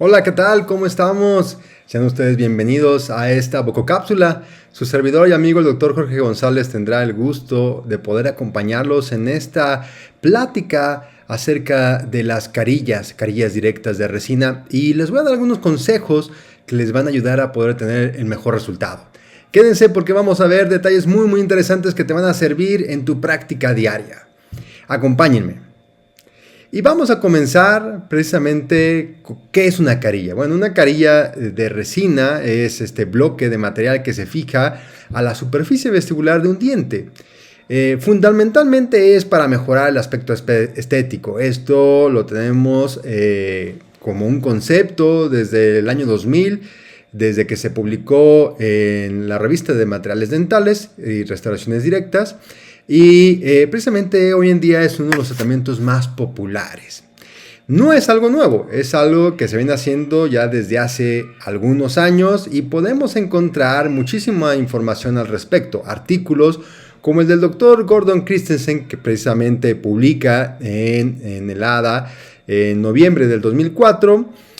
Hola, ¿qué tal? ¿Cómo estamos? Sean ustedes bienvenidos a esta Bococápsula. Su servidor y amigo el doctor Jorge González tendrá el gusto de poder acompañarlos en esta plática acerca de las carillas directas de resina, y les voy a dar algunos consejos que les van a ayudar a poder tener el mejor resultado. Quédense porque vamos a ver detalles muy interesantes que te van a servir en tu práctica diaria. Acompáñenme. Y vamos a comenzar precisamente, ¿qué es una carilla? Bueno, una carilla de resina es este bloque de material que se fija a la superficie vestibular de un diente. Fundamentalmente es para mejorar el aspecto estético. Esto lo tenemos como un concepto desde el año 2000, desde que se publicó en la revista de materiales dentales y restauraciones directas. Y precisamente hoy en día es uno de los tratamientos más populares. No es algo nuevo, es algo que se viene haciendo ya desde hace algunos años y podemos encontrar muchísima información al respecto. Artículos como el del Dr. Gordon Christensen, que precisamente publica en el ADA en noviembre del 2004.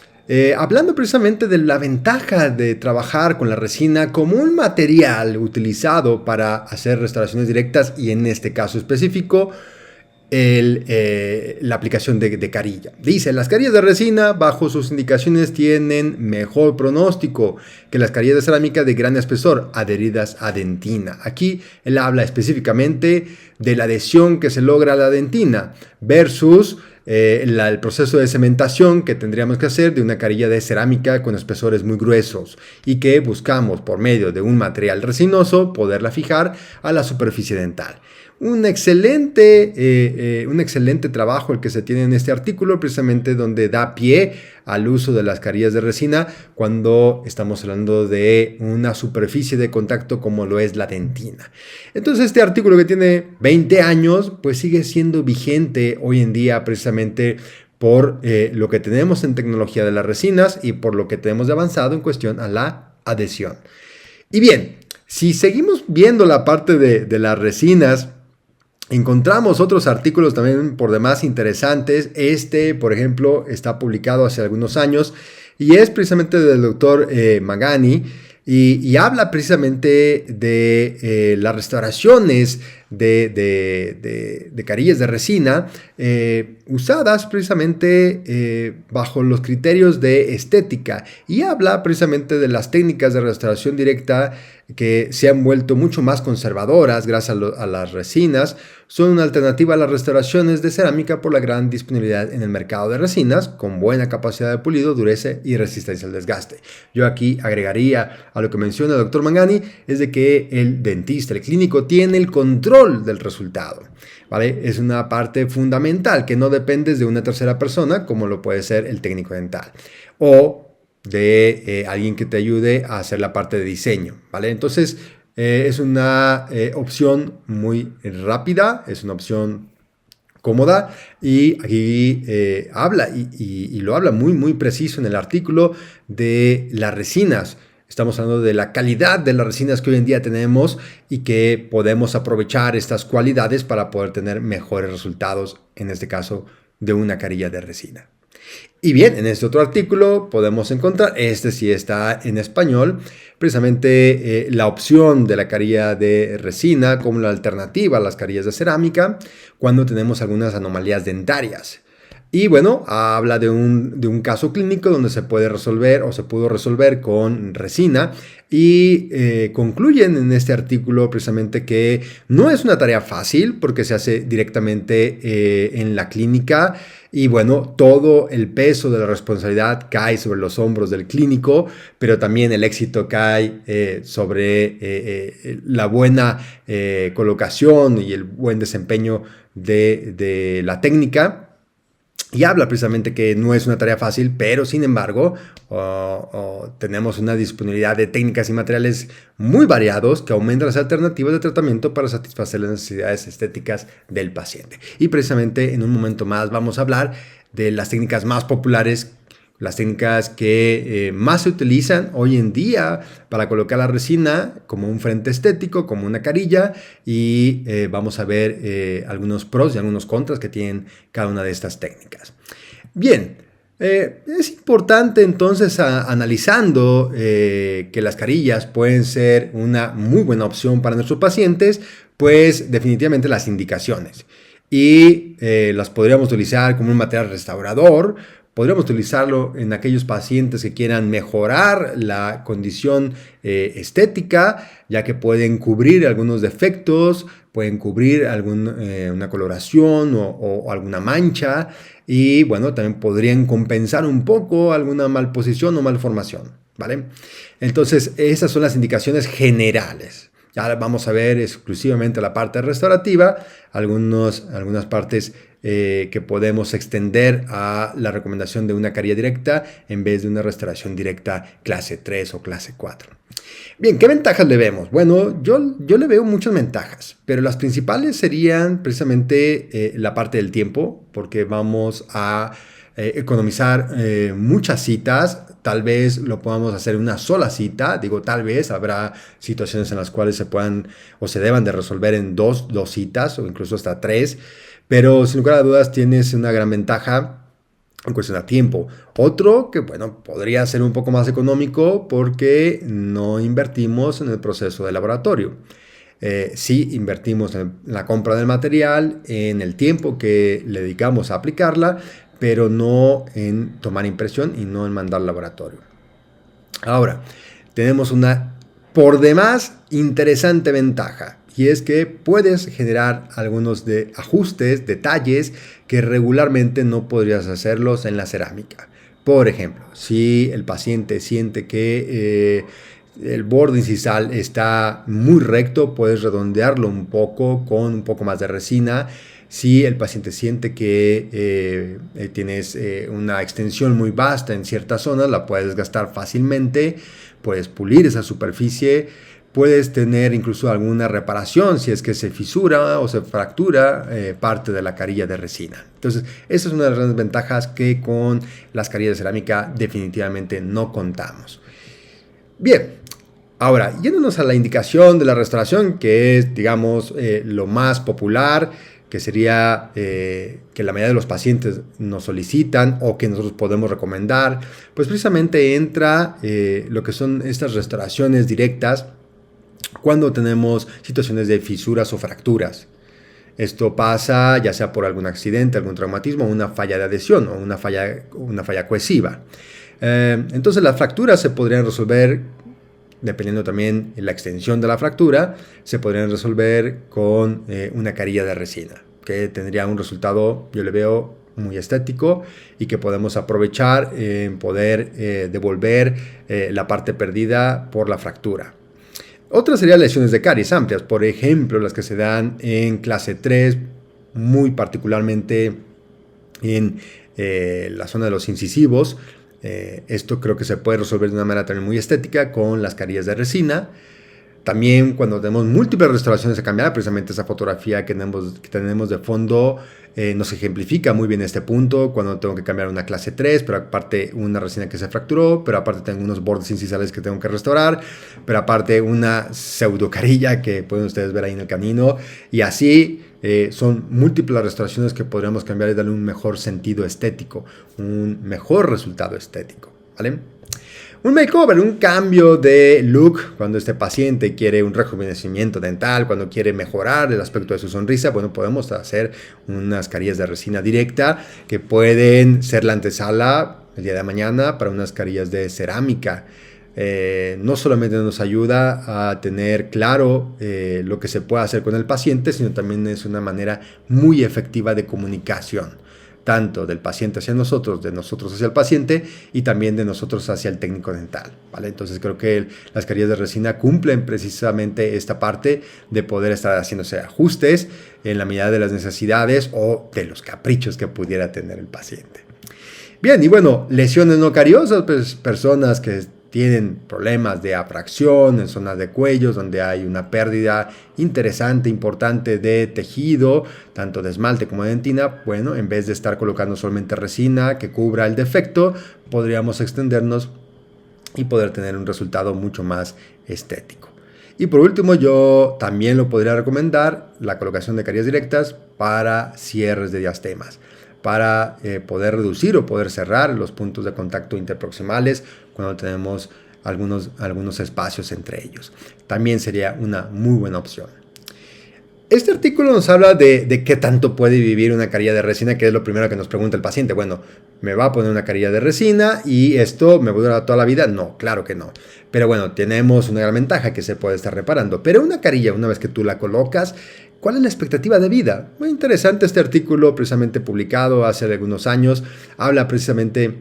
Hablando precisamente de la ventaja de trabajar con la resina como un material utilizado para hacer restauraciones directas, y en este caso específico la aplicación de carilla. Dice: las carillas de resina bajo sus indicaciones tienen mejor pronóstico que las carillas de cerámica de gran espesor adheridas a dentina. Aquí él habla específicamente de la adhesión que se logra a la dentina versus el proceso de cementación que tendríamos que hacer de una carilla de cerámica con espesores muy gruesos, y que buscamos por medio de un material resinoso poderla fijar a la superficie dental. Un excelente trabajo el que se tiene en este artículo, precisamente donde da pie al uso de las carillas de resina cuando estamos hablando de una superficie de contacto como lo es la dentina. Entonces este artículo, que tiene 20 años, pues sigue siendo vigente hoy en día, precisamente por lo que tenemos en tecnología de las resinas y por lo que tenemos de avanzado en cuestión a la adhesión. Y bien, si seguimos viendo la parte de las resinas, encontramos otros artículos también por demás interesantes. Este, por ejemplo, está publicado hace algunos años y es precisamente del doctor Magani, y habla precisamente de las restauraciones de carillas de resina usadas precisamente bajo los criterios de estética, y habla precisamente de las técnicas de restauración directa que se han vuelto mucho más conservadoras gracias a las resinas. Son una alternativa a las restauraciones de cerámica por la gran disponibilidad en el mercado de resinas, con buena capacidad de pulido, dureza y resistencia al desgaste. Yo aquí agregaría a lo que menciona el doctor Mangani, es de que el dentista, el clínico, tiene el control del resultado, ¿vale? Es una parte fundamental que no dependes de una tercera persona, como lo puede ser el técnico dental, o de alguien que te ayude a hacer la parte de diseño, ¿vale? Entonces, es una opción muy rápida, es una opción cómoda, y aquí habla y lo habla muy preciso en el artículo de las resinas. Estamos hablando de la calidad de las resinas que hoy en día tenemos y que podemos aprovechar estas cualidades para poder tener mejores resultados, en este caso de una carilla de resina. Y bien, en este otro artículo podemos encontrar, este sí está en español, precisamente la opción de la carilla de resina como la alternativa a las carillas de cerámica cuando tenemos algunas anomalías dentarias. Y bueno, habla de un caso clínico donde se puede resolver o se pudo resolver con resina, y concluyen en este artículo precisamente que no es una tarea fácil porque se hace directamente en la clínica, y bueno, todo el peso de la responsabilidad cae sobre los hombros del clínico, pero también el éxito cae sobre la buena colocación y el buen desempeño de la técnica. Y habla precisamente que no es una tarea fácil, pero sin embargo tenemos una disponibilidad de técnicas y materiales muy variados que aumentan las alternativas de tratamiento para satisfacer las necesidades estéticas del paciente. Y precisamente en un momento más vamos a hablar de las técnicas más populares, las técnicas que más se utilizan hoy en día para colocar la resina como un frente estético, como una carilla, y vamos a ver algunos pros y algunos contras que tienen cada una de estas técnicas. Bien, Es importante entonces analizando que las carillas pueden ser una muy buena opción para nuestros pacientes, pues definitivamente las indicaciones. Y las podríamos utilizar como un material restaurador. Podríamos utilizarlo en aquellos pacientes que quieran mejorar la condición estética, ya que pueden cubrir algunos defectos, pueden cubrir una coloración o alguna mancha, y bueno, también podrían compensar un poco alguna malposición o malformación, ¿vale? Entonces, esas son las indicaciones generales. Ya vamos a ver exclusivamente la parte restaurativa, algunas partes que podemos extender a la recomendación de una carilla directa en vez de una restauración directa clase 3 o clase 4. Bien, ¿qué ventajas le vemos? Bueno, yo le veo muchas ventajas, pero las principales serían precisamente la parte del tiempo, porque vamos a economizar muchas citas. Tal vez lo podamos hacer en una sola cita. Digo, tal vez habrá situaciones en las cuales se puedan o se deban de resolver en dos citas o incluso hasta 3. Pero sin lugar a dudas tienes una gran ventaja en cuestión de tiempo. Otro que, bueno, podría ser un poco más económico porque no invertimos en el proceso de laboratorio. Sí invertimos en la compra del material, en el tiempo que le dedicamos a aplicarla, pero no en tomar impresión y no en mandar al laboratorio. Ahora, tenemos una por demás interesante ventaja, y es que puedes generar algunos ajustes, detalles que regularmente no podrías hacerlos en la cerámica. Por ejemplo, si el paciente siente que el borde incisal está muy recto, puedes redondearlo un poco con un poco más de resina. Si el paciente siente que tienes una extensión muy vasta en ciertas zonas, la puedes desgastar fácilmente, puedes pulir esa superficie, puedes tener incluso alguna reparación si es que se fisura o se fractura parte de la carilla de resina. Entonces, esa es una de las grandes ventajas que con las carillas de cerámica definitivamente no contamos. Bien, ahora, yéndonos a la indicación de la restauración, que es, digamos, lo más popular, que sería que la mayoría de los pacientes nos solicitan o que nosotros podemos recomendar, pues precisamente entra lo que son estas restauraciones directas cuando tenemos situaciones de fisuras o fracturas. Esto pasa ya sea por algún accidente, algún traumatismo, una falla de adhesión o una falla cohesiva. Entonces las fracturas se podrían resolver, dependiendo también de la extensión de la fractura, se podrían resolver con una carilla de resina, que tendría un resultado, yo le veo, muy estético y que podemos aprovechar en poder devolver la parte perdida por la fractura. Otras serían lesiones de caries amplias, por ejemplo, las que se dan en clase 3, muy particularmente en la zona de los incisivos. Esto creo que se puede resolver de una manera también muy estética con las carillas de resina. También cuando tenemos múltiples restauraciones a cambiar, precisamente esa fotografía que tenemos de fondo nos ejemplifica muy bien este punto. Cuando tengo que cambiar una clase 3, pero aparte una resina que se fracturó, pero aparte tengo unos bordes incisales que tengo que restaurar, pero aparte una pseudocarilla que pueden ustedes ver ahí en el camino. Y así son múltiples restauraciones que podríamos cambiar y darle un mejor sentido estético, un mejor resultado estético, ¿vale? Un makeover, un cambio de look cuando este paciente quiere un rejuvenecimiento dental, cuando quiere mejorar el aspecto de su sonrisa, bueno, podemos hacer unas carillas de resina directa que pueden ser la antesala el día de mañana para unas carillas de cerámica. No solamente nos ayuda a tener claro lo que se puede hacer con el paciente, sino también es una manera muy efectiva de comunicación, tanto del paciente hacia nosotros, de nosotros hacia el paciente y también de nosotros hacia el técnico dental, ¿vale? Entonces creo que las carillas de resina cumplen precisamente esta parte de poder estar haciéndose ajustes en la medida de las necesidades o de los caprichos que pudiera tener el paciente. Bien, y bueno, lesiones no cariosas, pues personas que tienen problemas de abrasión en zonas de cuellos donde hay una pérdida interesante, importante de tejido, tanto de esmalte como de dentina. Bueno, en vez de estar colocando solamente resina que cubra el defecto, podríamos extendernos y poder tener un resultado mucho más estético. Y por último, yo también lo podría recomendar la colocación de carillas directas para cierres de diastemas. para poder reducir o poder cerrar los puntos de contacto interproximales cuando tenemos algunos espacios entre ellos. También sería una muy buena opción. Este artículo nos habla de qué tanto puede vivir una carilla de resina, que es lo primero que nos pregunta el paciente. Bueno, ¿me va a poner una carilla de resina y esto me va a durar toda la vida? No, claro que no. Pero bueno, tenemos una gran ventaja, que se puede estar reparando. Pero una carilla, una vez que tú la colocas, ¿cuál es la expectativa de vida? Muy interesante este artículo, precisamente publicado hace algunos años. Habla precisamente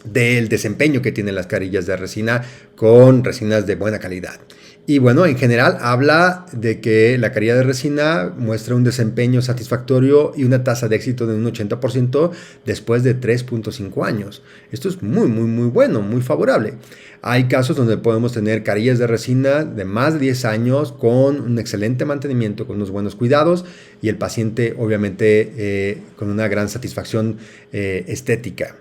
del desempeño que tienen las carillas de resina con resinas de buena calidad. Y bueno, en general habla de que la carilla de resina muestra un desempeño satisfactorio y una tasa de éxito de un 80% después de 3.5 años. Esto es muy, muy, muy bueno, muy favorable. Hay casos donde podemos tener carillas de resina de más de 10 años con un excelente mantenimiento, con unos buenos cuidados y el paciente obviamente con una gran satisfacción estética.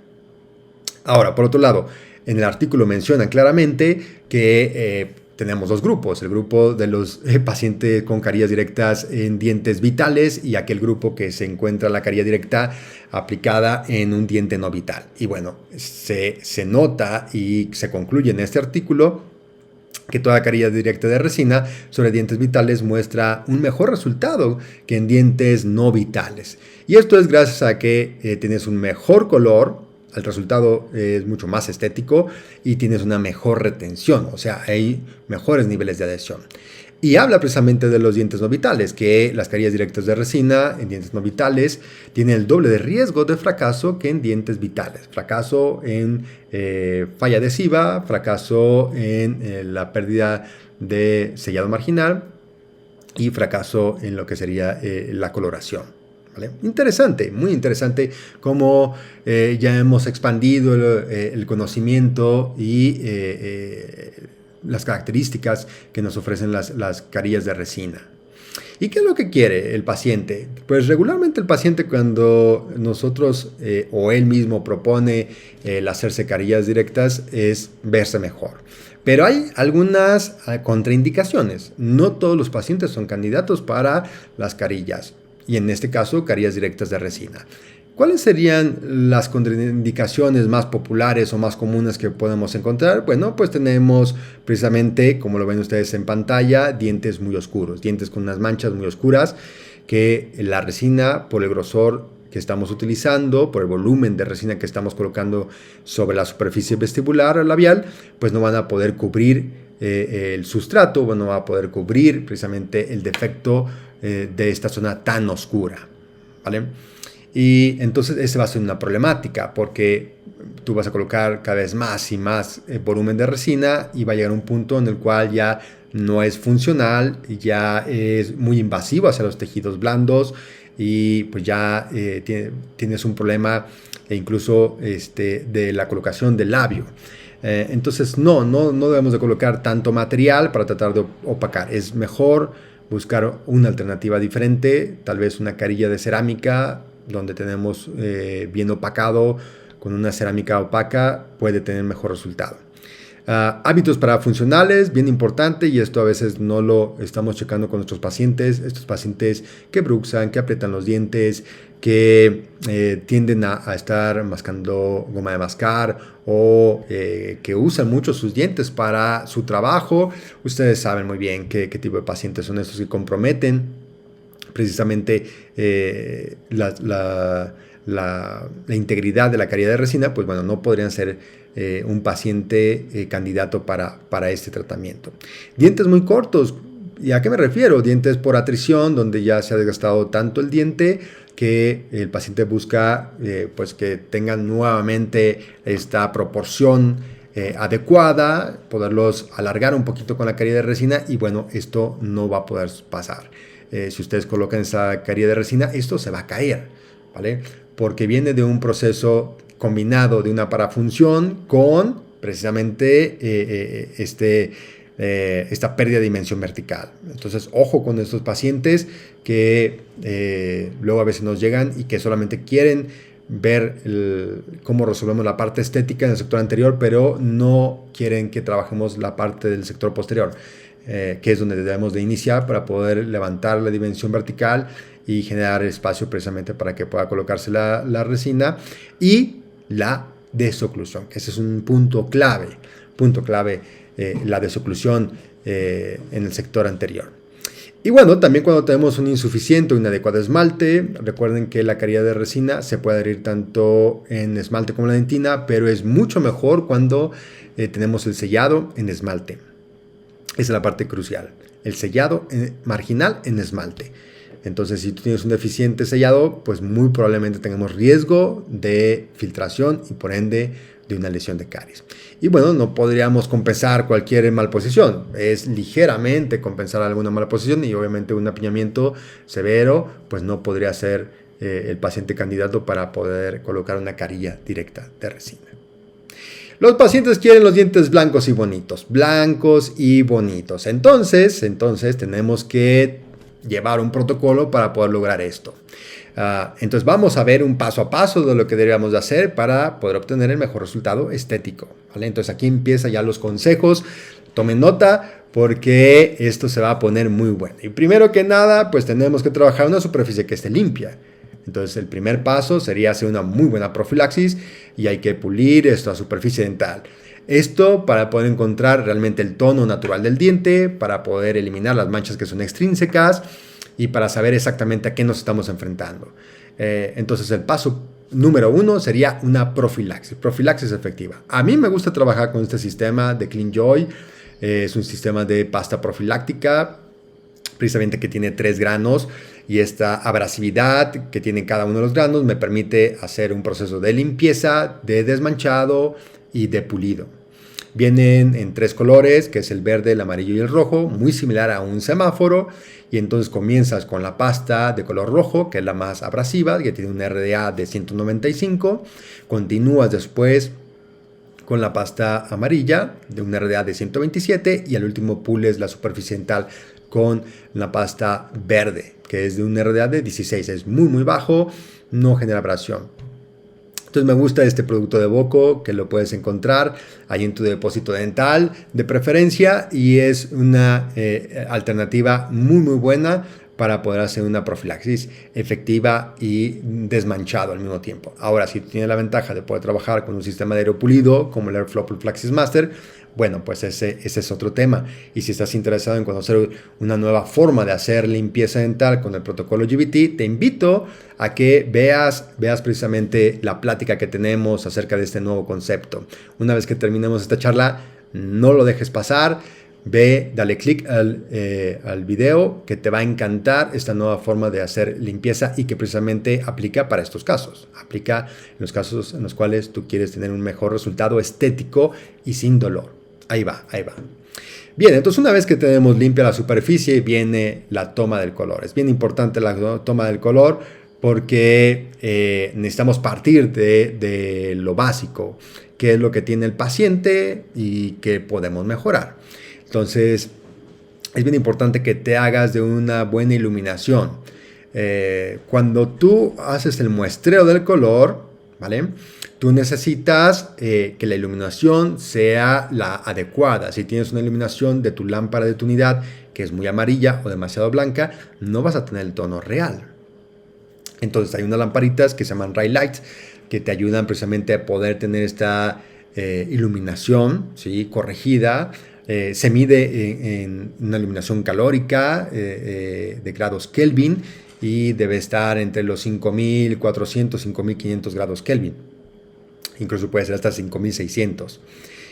Ahora, por otro lado, en el artículo mencionan claramente que tenemos dos grupos, el grupo de los pacientes con carillas directas en dientes vitales y aquel grupo que se encuentra la carilla directa aplicada en un diente no vital. Y bueno, se nota y se concluye en este artículo que toda carilla directa de resina sobre dientes vitales muestra un mejor resultado que en dientes no vitales. Y esto es gracias a que tienes un mejor color. El resultado es mucho más estético y tienes una mejor retención, o sea, hay mejores niveles de adhesión. Y habla precisamente de los dientes no vitales, que las carillas directas de resina en dientes no vitales tienen el doble de riesgo de fracaso que en dientes vitales. Fracaso en falla adhesiva, fracaso en la pérdida de sellado marginal y fracaso en lo que sería la coloración. ¿Vale? Interesante, muy interesante cómo ya hemos expandido el conocimiento y las características que nos ofrecen las carillas de resina. ¿Y qué es lo que quiere el paciente? Pues regularmente el paciente cuando nosotros o él mismo propone el hacerse carillas directas es verse mejor. Pero hay algunas contraindicaciones. No todos los pacientes son candidatos para las carillas. Y en este caso, carillas directas de resina. ¿Cuáles serían las contraindicaciones más populares o más comunes que podemos encontrar? Bueno, pues tenemos precisamente, como lo ven ustedes en pantalla, dientes muy oscuros, dientes con unas manchas muy oscuras, que la resina, por el grosor que estamos utilizando, por el volumen de resina que estamos colocando sobre la superficie vestibular o labial, pues no van a poder cubrir el sustrato, no va a poder cubrir precisamente el defecto de esta zona tan oscura, ¿vale? Y entonces esa va a ser una problemática porque tú vas a colocar cada vez más y más volumen de resina y va a llegar un punto en el cual ya no es funcional, ya es muy invasivo hacia los tejidos blandos y pues ya tienes un problema incluso de la colocación del labio. Entonces no debemos de colocar tanto material para tratar de opacar. Es mejor buscar una alternativa diferente, tal vez una carilla de cerámica donde tenemos bien opacado con una cerámica opaca puede tener mejor resultado. Hábitos parafuncionales, bien importante, y esto a veces no lo estamos checando con nuestros pacientes, estos pacientes que bruxan, que aprietan los dientes, que tienden a estar mascando goma de mascar o que usan mucho sus dientes para su trabajo. Ustedes saben muy bien qué tipo de pacientes son estos que comprometen precisamente la integridad de la carilla de resina. Pues bueno, no podrían ser un paciente candidato para este tratamiento. Dientes muy cortos. ¿Y a qué me refiero? Dientes por atrición, donde ya se ha desgastado tanto el diente que el paciente busca pues que tengan nuevamente esta proporción adecuada, poderlos alargar un poquito con la carilla de resina y bueno, esto no va a poder pasar. Si ustedes colocan esa carilla de resina, esto se va a caer, ¿vale? Porque viene de un proceso combinado de una parafunción con precisamente esta pérdida de dimensión vertical. Entonces, ojo con estos pacientes que luego a veces nos llegan y que solamente quieren ver cómo resolvemos la parte estética en el sector anterior, pero no quieren que trabajemos la parte del sector posterior, que es donde debemos de iniciar para poder levantar la dimensión vertical y generar espacio precisamente para que pueda colocarse la resina. Y la desoclusión, ese es un punto clave, la desoclusión en el sector anterior. Y bueno, también cuando tenemos un insuficiente o inadecuado esmalte, recuerden que la calidad de resina se puede adherir tanto en esmalte como en la dentina, pero es mucho mejor cuando tenemos el sellado en esmalte. Esa es la parte crucial, el sellado marginal en esmalte. Entonces, si tú tienes un deficiente sellado, pues muy probablemente tengamos riesgo de filtración y por ende de una lesión de caries. Y bueno, no podríamos compensar cualquier malposición. Es ligeramente compensar alguna malposición y obviamente un apiñamiento severo, pues no podría ser el paciente candidato para poder colocar una carilla directa de resina. Los pacientes quieren los dientes blancos y bonitos. Entonces tenemos que llevar un protocolo para poder lograr esto. Entonces vamos a ver un paso a paso de lo que deberíamos de hacer para poder obtener el mejor resultado estético, ¿vale? Entonces aquí empiezan ya los consejos. Tomen nota porque esto se va a poner muy bueno. Y primero que nada, pues tenemos que trabajar una superficie que esté limpia. Entonces el primer paso sería hacer una muy buena profilaxis y hay que pulir esta superficie dental. Esto para poder encontrar realmente el tono natural del diente, para poder eliminar las manchas que son extrínsecas y para saber exactamente a qué nos estamos enfrentando. Entonces el paso número 1 sería una profilaxis efectiva. A mí me gusta trabajar con este sistema de CleanJoy. Es un sistema de pasta profiláctica, precisamente que tiene 3 granos y esta abrasividad que tiene cada uno de los granos me permite hacer un proceso de limpieza, de desmanchado y de pulido. Vienen en 3 colores, que es el verde, el amarillo y el rojo, muy similar a un semáforo. Y entonces comienzas con la pasta de color rojo, que es la más abrasiva, que tiene un RDA de 195. Continúas después con la pasta amarilla de un RDA de 127 y al último pules la superficie dental con la pasta verde, que es de un RDA de 16. Es muy bajo, no genera abrasión. Entonces me gusta este producto de Boco, que lo puedes encontrar ahí en tu depósito dental de preferencia y es una alternativa muy buena para poder hacer una profilaxis efectiva y desmanchado al mismo tiempo. Ahora, si tienes la ventaja de poder trabajar con un sistema de aeropulido como el Airflow Prophylaxis Master, bueno, pues ese es otro tema. Y si estás interesado en conocer una nueva forma de hacer limpieza dental con el protocolo GBT, te invito a que veas precisamente la plática que tenemos acerca de este nuevo concepto. Una vez que terminemos esta charla, no lo dejes pasar. Ve, dale click al video que te va a encantar esta nueva forma de hacer limpieza y que precisamente aplica para estos casos. Aplica en los casos en los cuales tú quieres tener un mejor resultado estético y sin dolor. Ahí va. Bien, entonces una vez que tenemos limpia la superficie, viene la toma del color. Es bien importante la toma del color porque necesitamos partir de lo básico, qué es lo que tiene el paciente y qué podemos mejorar. Entonces, es bien importante que te hagas de una buena iluminación. Cuando tú haces el muestreo del color, ¿vale? Tú necesitas que la iluminación sea la adecuada. Si tienes una iluminación de tu lámpara de tu unidad que es muy amarilla o demasiado blanca, no vas a tener el tono real. Entonces hay unas lamparitas que se llaman Ray Lights que te ayudan precisamente a poder tener esta iluminación, ¿sí?, corregida. Se mide en una iluminación calórica de grados Kelvin y debe estar entre los 5400 y 5500 grados Kelvin. Incluso puede ser hasta 5600.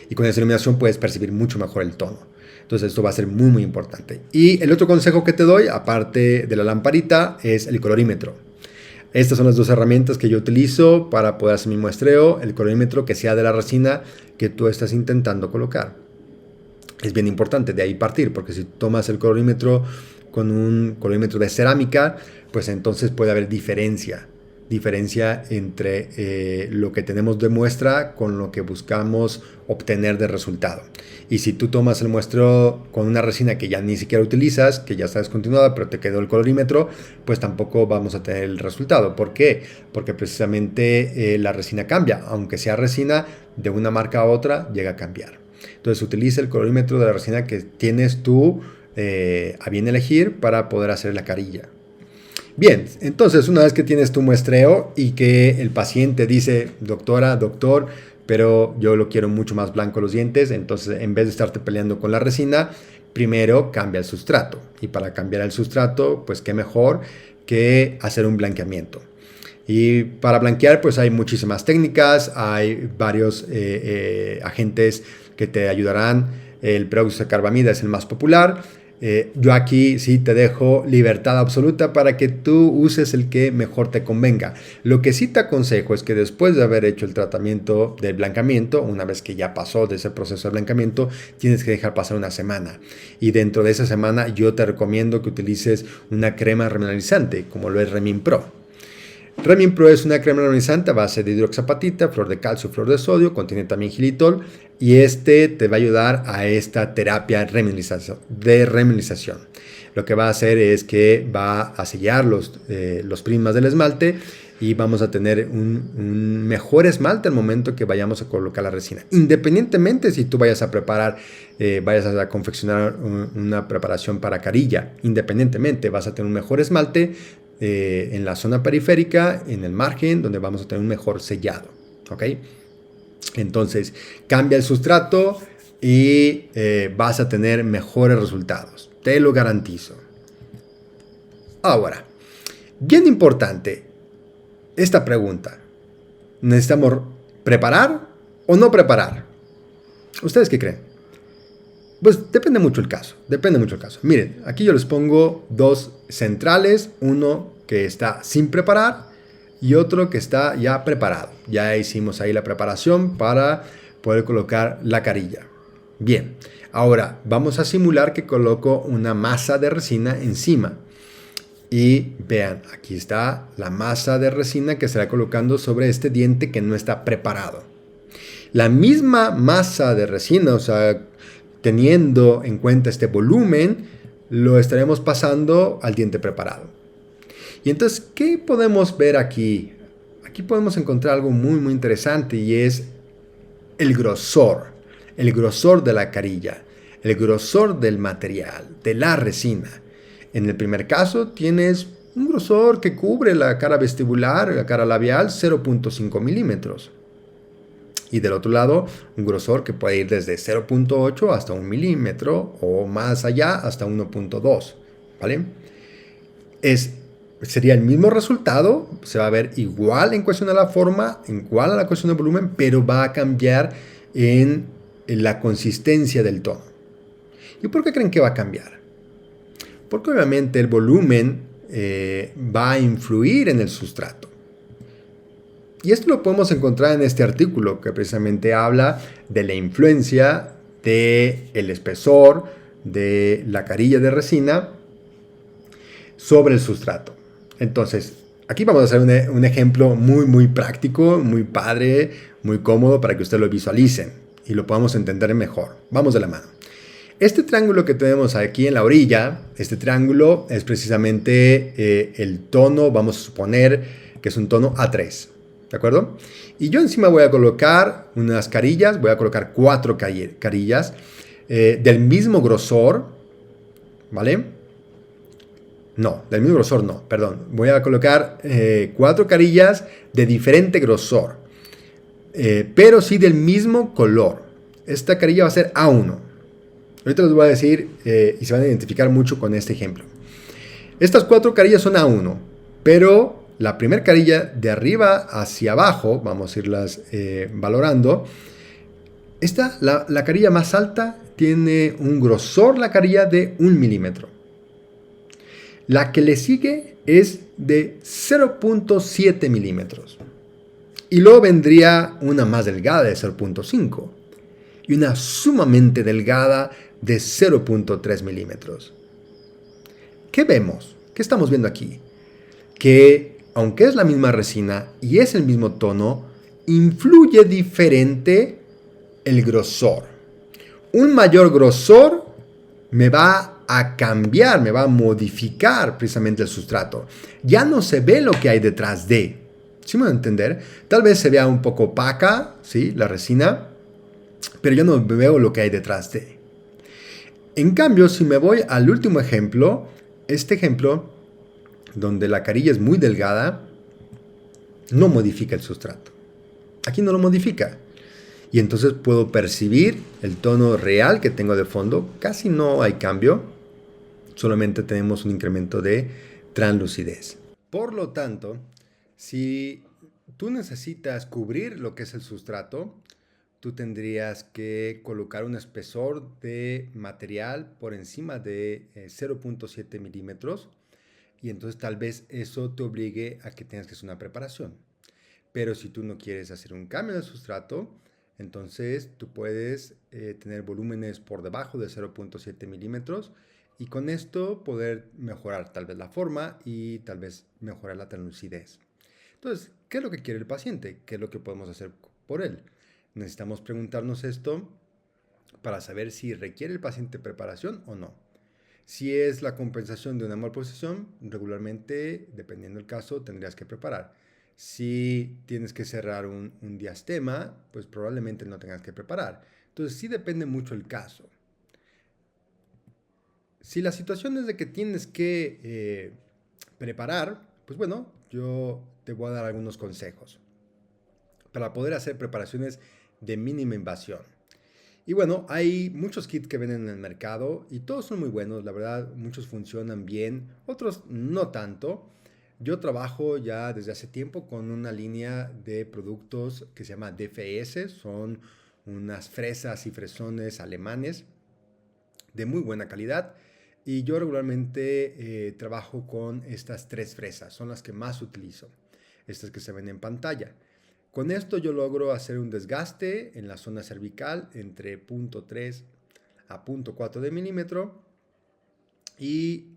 Y con esa iluminación puedes percibir mucho mejor el tono. Entonces esto va a ser muy importante. Y el otro consejo que te doy, aparte de la lamparita, es el colorímetro. Estas son las 2 herramientas que yo utilizo para poder hacer mi muestreo. El colorímetro que sea de la resina que tú estás intentando colocar. Es bien importante de ahí partir, porque si tomas el colorímetro con un colorímetro de cerámica, pues entonces puede haber diferencia entre lo que tenemos de muestra con lo que buscamos obtener de resultado. Y si tú tomas el muestreo con una resina que ya ni siquiera utilizas, que ya está descontinuada, pero te quedó el colorímetro, pues tampoco vamos a tener el resultado. ¿Por qué? Porque precisamente la resina cambia. Aunque sea resina, de una marca a otra llega a cambiar. Entonces utiliza el colorímetro de la resina que tienes tú a bien elegir para poder hacer la carilla. Bien, entonces una vez que tienes tu muestreo y que el paciente dice, doctora, doctor, pero yo lo quiero mucho más blanco los dientes, entonces en vez de estarte peleando con la resina, primero cambia el sustrato. Y para cambiar el sustrato, pues qué mejor que hacer un blanqueamiento. Y para blanquear, pues hay muchísimas técnicas, hay varios agentes que te ayudarán. El peróxido de carbamida es el más popular. Yo aquí sí te dejo libertad absoluta para que tú uses el que mejor te convenga. Lo que sí te aconsejo es que después de haber hecho el tratamiento del blancamiento, una vez que ya pasó de ese proceso de blancamiento, tienes que dejar pasar una semana. Y dentro de esa semana yo te recomiendo que utilices una crema remineralizante, como lo es Remin Pro. Remin Pro es una crema remineralizante a base de hidroxapatita, flor de calcio, flor de sodio, contiene también xilitol y este te va a ayudar a esta terapia de remineralización. Lo que va a hacer es que va a sellar los prismas del esmalte y vamos a tener un mejor esmalte al momento que vayamos a colocar la resina. Independientemente si tú vayas a preparar, vayas a confeccionar una preparación para carilla, independientemente vas a tener un mejor esmalte en la zona periférica, en el margen, donde vamos a tener un mejor sellado. ¿Ok? Entonces, cambia el sustrato y vas a tener mejores resultados. Te lo garantizo. Ahora, bien importante esta pregunta. ¿Necesitamos preparar o no preparar? ¿Ustedes qué creen? Pues depende mucho el caso, Miren, aquí yo les pongo dos centrales, uno que está sin preparar y otro que está ya preparado. Ya hicimos ahí la preparación para poder colocar la carilla. Bien, ahora vamos a simular que coloco una masa de resina encima. Y vean, aquí está la masa de resina que se va colocando sobre este diente que no está preparado. La misma masa de resina, o sea, teniendo en cuenta este volumen, lo estaremos pasando al diente preparado. Y entonces, ¿qué podemos ver aquí? Aquí podemos encontrar algo muy, muy interesante y es el grosor de la carilla, el grosor del material, de la resina. En el primer caso tienes un grosor que cubre la cara vestibular, la cara labial, 0.5 milímetros. Y del otro lado, un grosor que puede ir desde 0.8 hasta 1 milímetro o más allá hasta 1.2. ¿Vale? Sería el mismo resultado, se va a ver igual en cuestión de la forma, igual a la cuestión del volumen, pero va a cambiar en la consistencia del tono. ¿Y por qué creen que va a cambiar? Porque obviamente el volumen va a influir en el sustrato. Y esto lo podemos encontrar en este artículo que precisamente habla de la influencia del espesor de la carilla de resina sobre el sustrato. Entonces, aquí vamos a hacer un ejemplo muy, muy práctico, muy padre, muy cómodo para que ustedes lo visualicen y lo podamos entender mejor. Vamos de la mano. Este triángulo que tenemos aquí en la orilla, este triángulo es precisamente el tono, vamos a suponer que es un tono A3. ¿De acuerdo? Y yo encima voy a colocar unas carillas, voy a colocar 4 carillas del mismo grosor, ¿vale? No, del mismo grosor no, perdón. Voy a colocar 4 carillas de diferente grosor, pero sí del mismo color. Esta carilla va a ser A1. Ahorita les voy a decir y se van a identificar mucho con este ejemplo. Estas 4 carillas son A1, pero la primera carilla de arriba hacia abajo, vamos a irlas valorando. La carilla más alta tiene un grosor, la carilla de 1 milímetro. La que le sigue es de 0.7 milímetros. Y luego vendría una más delgada de 0.5 y una sumamente delgada de 0.3 milímetros. ¿Qué vemos? ¿Qué estamos viendo aquí? Que aunque es la misma resina y es el mismo tono, influye diferente el grosor. Un mayor grosor me va a cambiar, me va a modificar precisamente el sustrato. Ya no se ve lo que hay detrás de. ¿Sí me van a entender? Tal vez se vea un poco opaca, ¿sí? La resina, pero yo no veo lo que hay detrás de. En cambio, si me voy al último ejemplo, este ejemplo donde la carilla es muy delgada, no modifica el sustrato. Aquí no lo modifica. Y entonces puedo percibir el tono real que tengo de fondo. Casi no hay cambio. Solamente tenemos un incremento de translucidez. Por lo tanto, si tú necesitas cubrir lo que es el sustrato, tú tendrías que colocar un espesor de material por encima de 0.7 milímetros y entonces tal vez eso te obligue a que tengas que hacer una preparación. Pero si tú no quieres hacer un cambio de sustrato, entonces tú puedes tener volúmenes por debajo de 0.7 milímetros y con esto poder mejorar tal vez la forma y tal vez mejorar la translucidez. Entonces, ¿qué es lo que quiere el paciente? ¿Qué es lo que podemos hacer por él? Necesitamos preguntarnos esto para saber si requiere el paciente preparación o no. Si es la compensación de una malposición, regularmente, dependiendo del caso, tendrías que preparar. Si tienes que cerrar un diastema, pues probablemente no tengas que preparar. Entonces sí depende mucho el caso. Si la situación es de que tienes que preparar, pues bueno, yo te voy a dar algunos consejos para poder hacer preparaciones de mínima invasión. Y bueno, hay muchos kits que venden en el mercado y todos son muy buenos, la verdad, muchos funcionan bien, otros no tanto. Yo trabajo ya desde hace tiempo con una línea de productos que se llama DFS, son unas fresas y fresones alemanes de muy buena calidad y yo regularmente trabajo con estas tres fresas, son las que más utilizo, estas que se ven en pantalla. Con esto yo logro hacer un desgaste en la zona cervical entre 0.3 a 0.4 de milímetro y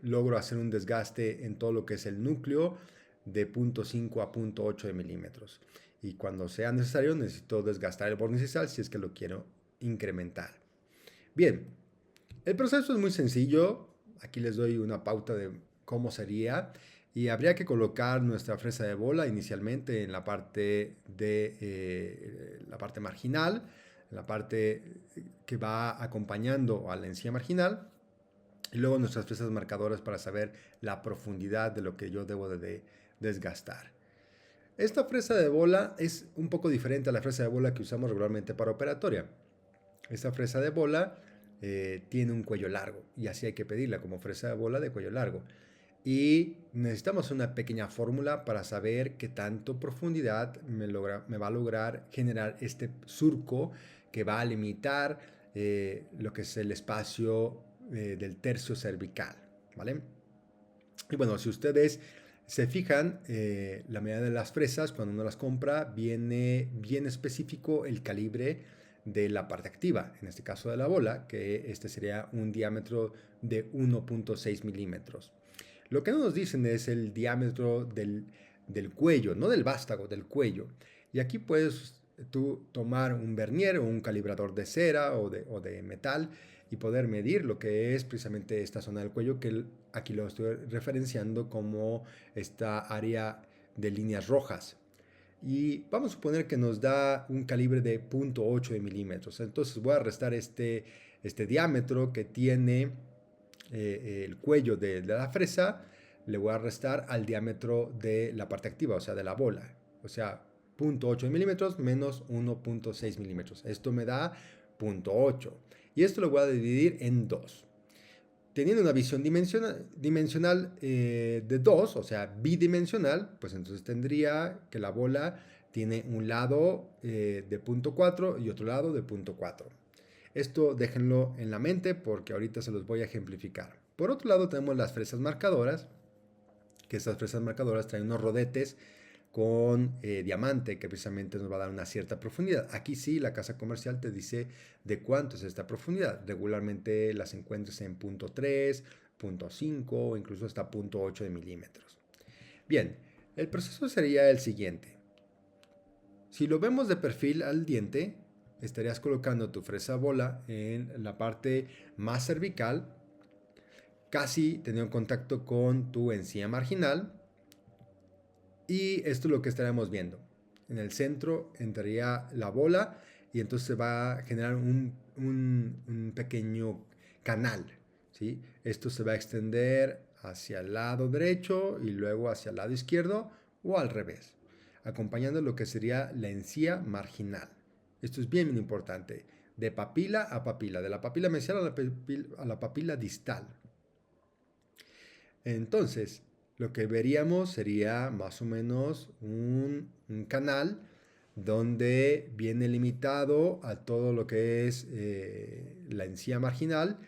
logro hacer un desgaste en todo lo que es el núcleo de 0.5 a 0.8 de milímetros. Y cuando sea necesario necesito desgastar el borde incisal si es que lo quiero incrementar. Bien, el proceso es muy sencillo. Aquí les doy una pauta de cómo sería. Y habría que colocar nuestra fresa de bola inicialmente en la parte la parte marginal, en la parte que va acompañando a la encía marginal. Y luego nuestras fresas marcadoras para saber la profundidad de lo que yo debo de desgastar. Esta fresa de bola es un poco diferente a la fresa de bola que usamos regularmente para operatoria. Esta fresa de bola tiene un cuello largo y así hay que pedirla como fresa de bola de cuello largo. Y necesitamos una pequeña fórmula para saber qué tanto profundidad me va a lograr generar este surco que va a limitar lo que es el espacio del tercio cervical, ¿vale? Y bueno, si ustedes se fijan, la medida de las fresas, cuando uno las compra, viene bien específico el calibre de la parte activa, en este caso de la bola, que este sería un diámetro de 1.6 milímetros. Lo que no nos dicen es el diámetro del cuello, no del vástago, del cuello. Y aquí puedes tú tomar un vernier o un calibrador de cera o de metal y poder medir lo que es precisamente esta zona del cuello que aquí lo estoy referenciando como esta área de líneas rojas. Y vamos a suponer que nos da un calibre de 0.8 de milímetros. Entonces voy a restar este diámetro que tiene el cuello de la fresa, le voy a restar al diámetro de la parte activa, o sea, de la bola. O sea, 0.8 milímetros menos 1.6 milímetros. Esto me da 0.8. Y esto lo voy a dividir en dos. Teniendo una visión dimensional de 2, o sea, bidimensional, pues entonces tendría que la bola tiene un lado de 0.4 y otro lado de 0.4. Esto déjenlo en la mente porque ahorita se los voy a ejemplificar. Por otro lado tenemos las fresas marcadoras, que estas fresas marcadoras traen unos rodetes con diamante que precisamente nos va a dar una cierta profundidad. Aquí sí, la casa comercial te dice de cuánto es esta profundidad. Regularmente las encuentras en 0.3, 0.5 o incluso hasta 0.8 de milímetros. Bien, el proceso sería el siguiente. Si lo vemos de perfil al diente, estarías colocando tu fresa bola en la parte más cervical, casi teniendo contacto con tu encía marginal. Y esto es lo que estaremos viendo. En el centro entraría la bola y entonces se va a generar un pequeño canal. ¿Sí? Esto se va a extender hacia el lado derecho y luego hacia el lado izquierdo o al revés, acompañando lo que sería la encía marginal. Esto es bien importante, de papila a papila, de la papila mesial a la papila distal. Entonces, lo que veríamos sería más o menos un canal donde viene limitado a todo lo que es la encía marginal.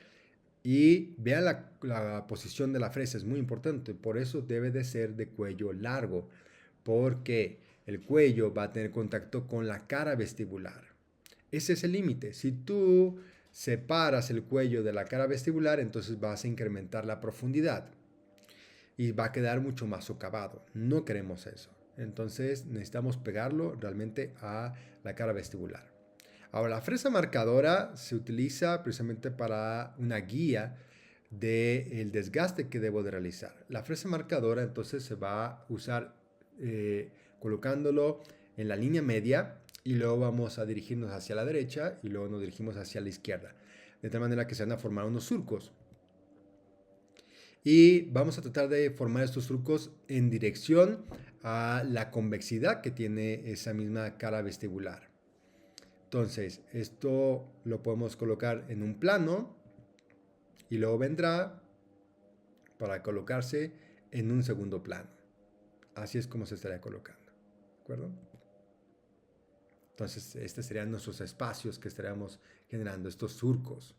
Y vean la posición de la fresa, es muy importante, por eso debe de ser de cuello largo, porque el cuello va a tener contacto con la cara vestibular. Ese es el límite. Si tú separas el cuello de la cara vestibular, entonces vas a incrementar la profundidad y va a quedar mucho más socavado. No queremos eso. Entonces necesitamos pegarlo realmente a la cara vestibular. Ahora, la fresa marcadora se utiliza precisamente para una guía del desgaste que debo de realizar. La fresa marcadora entonces se va a usar colocándolo en la línea media y luego vamos a dirigirnos hacia la derecha y luego nos dirigimos hacia la izquierda. De tal manera que se van a formar unos surcos. Y vamos a tratar de formar estos surcos en dirección a la convexidad que tiene esa misma cara vestibular. Entonces, esto lo podemos colocar en un plano y luego vendrá para colocarse en un segundo plano. Así es como se estaría colocando. ¿De acuerdo? Entonces, estos serían nuestros espacios que estaríamos generando, estos surcos.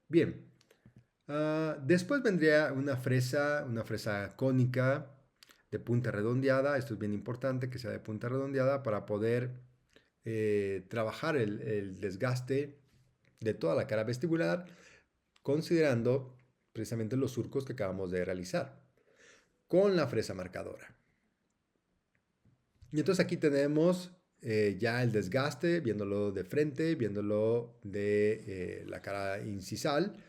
Bien. Después vendría una fresa cónica de punta redondeada. Esto es bien importante que sea de punta redondeada para poder trabajar el desgaste de toda la cara vestibular, considerando precisamente los surcos que acabamos de realizar con la fresa marcadora. Y entonces aquí tenemos ya el desgaste, viéndolo de frente, viéndolo de la cara incisal,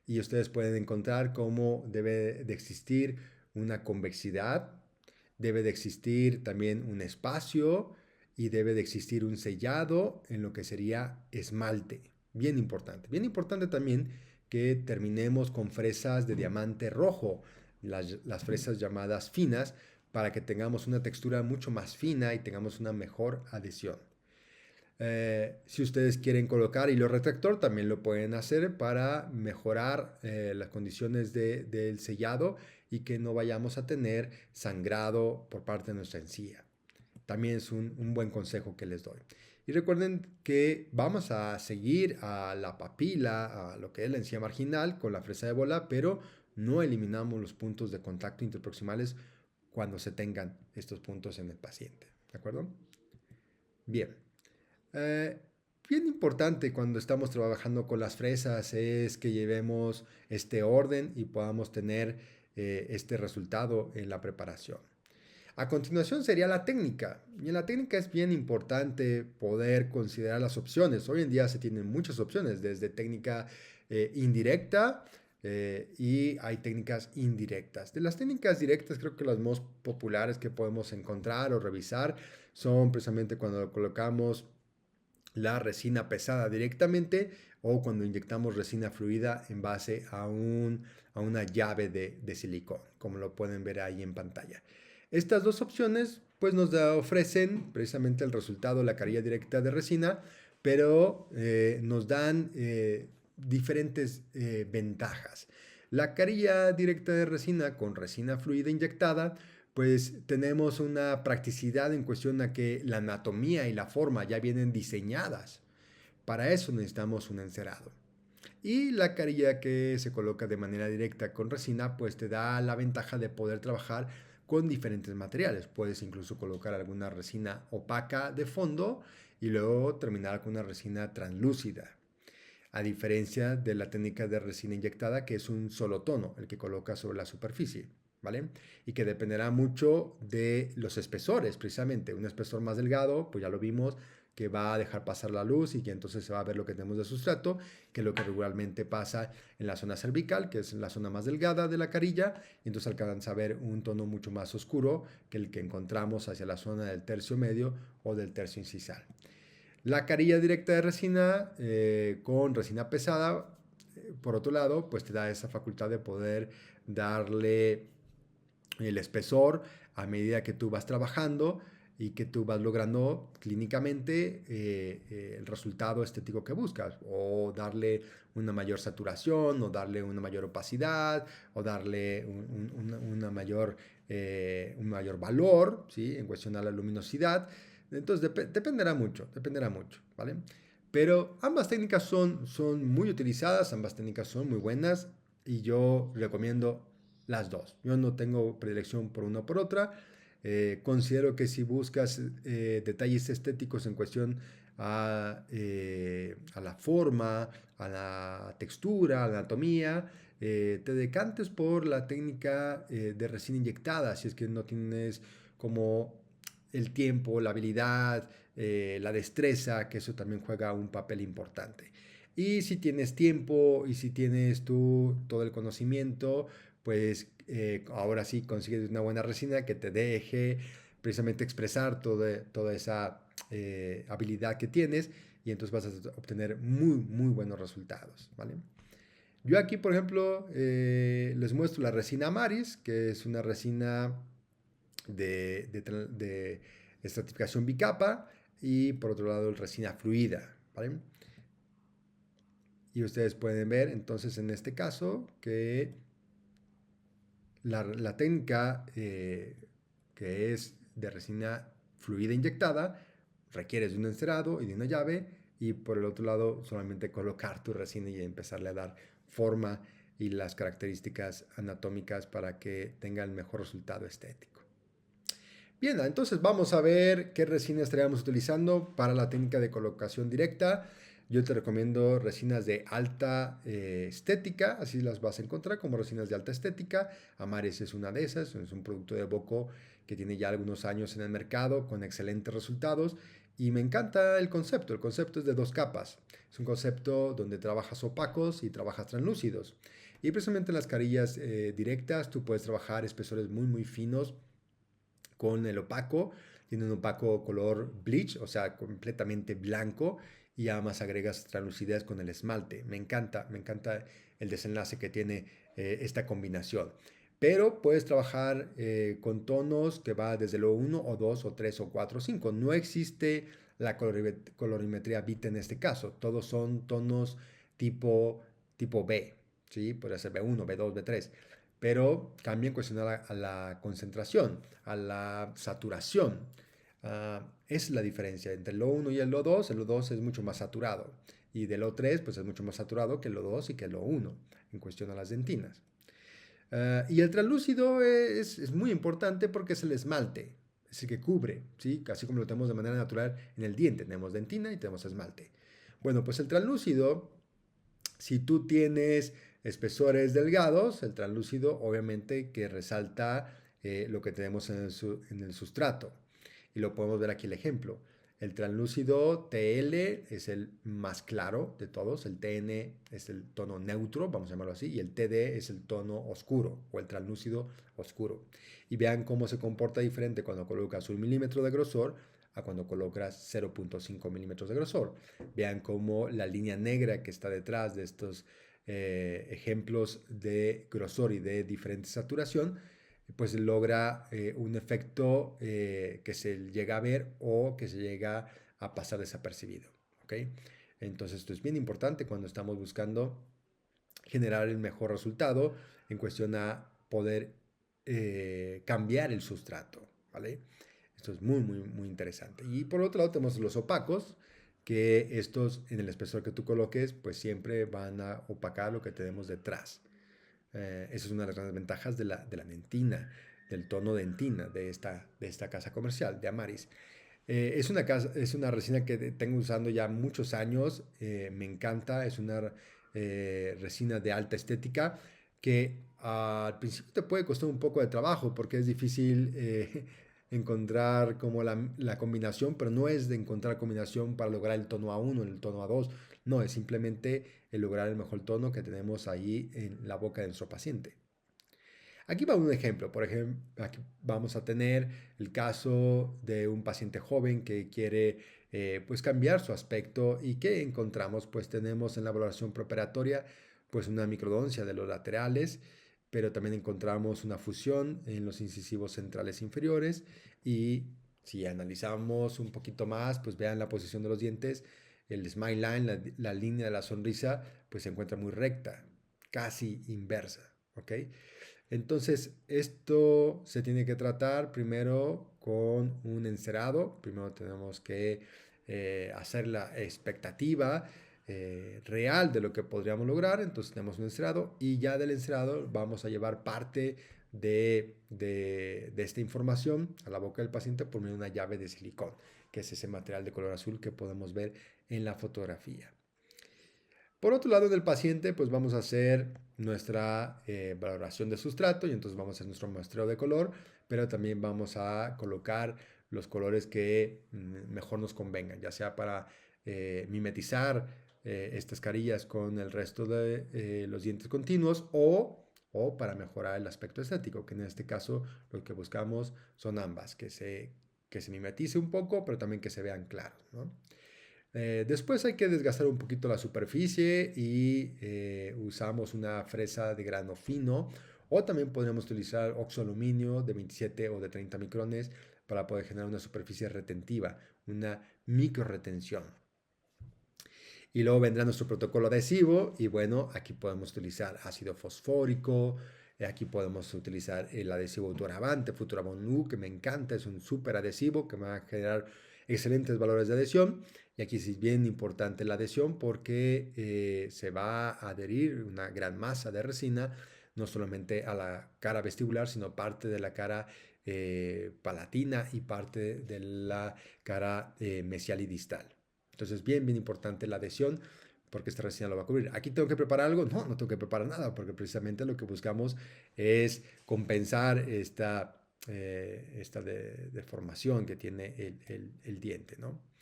y ustedes pueden encontrar cómo debe de existir una convexidad, debe de existir también un espacio y debe de existir un sellado en lo que sería esmalte. Bien importante también que terminemos con fresas de diamante rojo, las fresas llamadas finas, para que tengamos una textura mucho más fina y tengamos una mejor adhesión. Si ustedes quieren colocar hilo retractor, también lo pueden hacer para mejorar las condiciones del sellado y que no vayamos a tener sangrado por parte de nuestra encía. También es un buen consejo que les doy. Y recuerden que vamos a seguir a la papila, a lo que es la encía marginal con la fresa de bola, pero no eliminamos los puntos de contacto interproximales cuando se tengan estos puntos en el paciente. ¿De acuerdo? Bien. Bien importante cuando estamos trabajando con las fresas es que llevemos este orden y podamos tener este resultado en la preparación. A continuación sería la técnica. Y en la técnica es bien importante poder considerar las opciones. Hoy en día se tienen muchas opciones, desde técnica indirecta y hay técnicas indirectas. De las técnicas directas, creo que las más populares que podemos encontrar o revisar son precisamente cuando colocamos la resina pesada directamente o cuando inyectamos resina fluida en base a una llave de silicón, como lo pueden ver ahí en pantalla. Estas dos opciones pues nos ofrecen precisamente el resultado de la carilla directa de resina, pero nos dan diferentes ventajas. La carilla directa de resina con resina fluida inyectada, pues tenemos una practicidad en cuestión a que la anatomía y la forma ya vienen diseñadas. Para eso necesitamos un encerado. Y la carilla que se coloca de manera directa con resina, pues te da la ventaja de poder trabajar con diferentes materiales. Puedes incluso colocar alguna resina opaca de fondo y luego terminar con una resina translúcida. A diferencia de la técnica de resina inyectada, que es un solo tono, el que coloca sobre la superficie, ¿vale? Y que dependerá mucho de los espesores, precisamente. Un espesor más delgado, pues ya lo vimos, que va a dejar pasar la luz y que entonces se va a ver lo que tenemos de sustrato, que es lo que regularmente pasa en la zona cervical, que es la zona más delgada de la carilla, y entonces alcanza a ver un tono mucho más oscuro que el que encontramos hacia la zona del tercio medio o del tercio incisal. La carilla directa de resina con resina pesada por otro lado, pues te da esa facultad de poder darle el espesor a medida que tú vas trabajando y que tú vas logrando clínicamente el resultado estético que buscas, o darle una mayor saturación, o darle una mayor opacidad, o darle un mayor valor, ¿sí? En cuestión a la luminosidad. Entonces dependerá mucho, ¿vale? Pero ambas técnicas son muy utilizadas, ambas técnicas son muy buenas y yo recomiendo las dos. Yo no tengo predilección por una o por otra. Considero que si buscas detalles estéticos en cuestión a la forma, a la textura, a la anatomía, te decantes por la técnica de resina inyectada, si es que no tienes como el tiempo, la habilidad, la destreza, que eso también juega un papel importante. Y si tienes tiempo y si tienes tú todo el conocimiento, pues ahora sí consigues una buena resina que te deje precisamente expresar toda esa habilidad que tienes, y entonces vas a obtener muy buenos resultados, ¿vale? Yo aquí, por ejemplo, les muestro la resina Amaris, que es una resina de estratificación bicapa, y por otro lado, resina fluida, ¿vale? Y ustedes pueden ver entonces en este caso que la técnica que es de resina fluida inyectada requiere de un encerado y de una llave, y por el otro lado solamente colocar tu resina y empezarle a dar forma y las características anatómicas para que tenga el mejor resultado estético. Bien, entonces vamos a ver qué resina estaríamos utilizando para la técnica de colocación directa. Yo te recomiendo resinas de alta estética, así las vas a encontrar como resinas de alta estética. Amaris es una de esas, es un producto de Boco que tiene ya algunos años en el mercado con excelentes resultados, y me encanta el concepto. El concepto es de dos capas. Es un concepto donde trabajas opacos y trabajas translúcidos. Y precisamente en las carillas directas tú puedes trabajar espesores muy finos con el opaco. Tiene un opaco color bleach, o sea, completamente blanco, y además agregas translucidez con el esmalte. Me encanta el desenlace que tiene esta combinación. Pero puedes trabajar con tonos que va desde lo 1 o 2 o 3 o 4 o 5. No existe la colorimetría bit en este caso. Todos son tonos tipo B, ¿sí? Podría ser B1, B2, B3, pero cambia en cuestión a la concentración, a la saturación. Es la diferencia entre el O1 y el O2. El O2 es mucho más saturado, y del O3 pues es mucho más saturado que el O2 y que el O1 en cuestión a las dentinas. Y el translúcido es muy importante porque es el esmalte, es el que cubre, ¿sí? Así como lo tenemos de manera natural en el diente, tenemos dentina y tenemos esmalte. Bueno, pues el translúcido, si tú tienes espesores delgados, el translúcido obviamente que resalta lo que tenemos en el sustrato. Y lo podemos ver aquí el ejemplo. El translúcido TL es el más claro de todos, el TN es el tono neutro, vamos a llamarlo así, y el TD es el tono oscuro o el translúcido oscuro. Y vean cómo se comporta diferente cuando colocas 1 milímetro de grosor a cuando colocas 0.5 milímetros de grosor. Vean cómo la línea negra que está detrás de estos ejemplos de grosor y de diferente saturación, pues logra un efecto que se llega a ver o que se llega a pasar desapercibido. ¿Okay? Entonces esto es bien importante cuando estamos buscando generar el mejor resultado en cuestión a poder cambiar el sustrato. ¿Vale? Esto es muy interesante. Y por otro lado tenemos los opacos, que estos en el espesor que tú coloques pues siempre van a opacar lo que tenemos detrás. Esa es una de las grandes ventajas de la dentina, del tono dentina de esta casa comercial, de Amaris. Es una resina que tengo usando ya muchos años, me encanta, es una resina de alta estética que al principio te puede costar un poco de trabajo porque es difícil encontrar como la combinación, pero no es de encontrar combinación para lograr el tono A1, el tono A2, no, es simplemente el lograr el mejor tono que tenemos ahí en la boca de nuestro paciente. Aquí va un ejemplo. Por ejemplo, aquí vamos a tener el caso de un paciente joven que quiere pues cambiar su aspecto, y que encontramos, pues tenemos en la valoración preoperatoria pues una microdoncia de los laterales, pero también encontramos una fusión en los incisivos centrales inferiores y si analizamos un poquito más, pues vean la posición de los dientes, el smile line, la línea de la sonrisa, pues se encuentra muy recta, casi inversa, ¿ok? Entonces, esto se tiene que tratar primero con un encerado. Primero tenemos que hacer la expectativa real de lo que podríamos lograr. Entonces tenemos un encerado y ya del encerado vamos a llevar parte de esta información a la boca del paciente por medio de una llave de silicón, que es ese material de color azul que podemos ver en la fotografía. Por otro lado, del paciente, pues vamos a hacer nuestra valoración de sustrato y entonces vamos a hacer nuestro muestreo de color, pero también vamos a colocar los colores que mejor nos convengan, ya sea para mimetizar estas carillas con el resto de los dientes continuos o para mejorar el aspecto estético, que en este caso lo que buscamos son ambas, que se mimetice un poco, pero también que se vean claros, ¿no? Después hay que desgastar un poquito la superficie y usamos una fresa de grano fino o también podríamos utilizar oxoaluminio de 27 o de 30 micrones para poder generar una superficie retentiva, una micro retención. Y luego vendrá nuestro protocolo adhesivo y bueno, aquí podemos utilizar ácido fosfórico, aquí podemos utilizar el adhesivo Duravante, Futurabond U, que me encanta, es un súper adhesivo que me va a generar excelentes valores de adhesión. Y aquí sí es bien importante la adhesión porque se va a adherir una gran masa de resina, no solamente a la cara vestibular, sino parte de la cara palatina y parte de la cara mesial y distal. Entonces, bien importante la adhesión porque esta resina lo va a cubrir. ¿Aquí tengo que preparar algo? No, no tengo que preparar nada porque precisamente lo que buscamos es compensar esta deformación que tiene el diente, ¿no?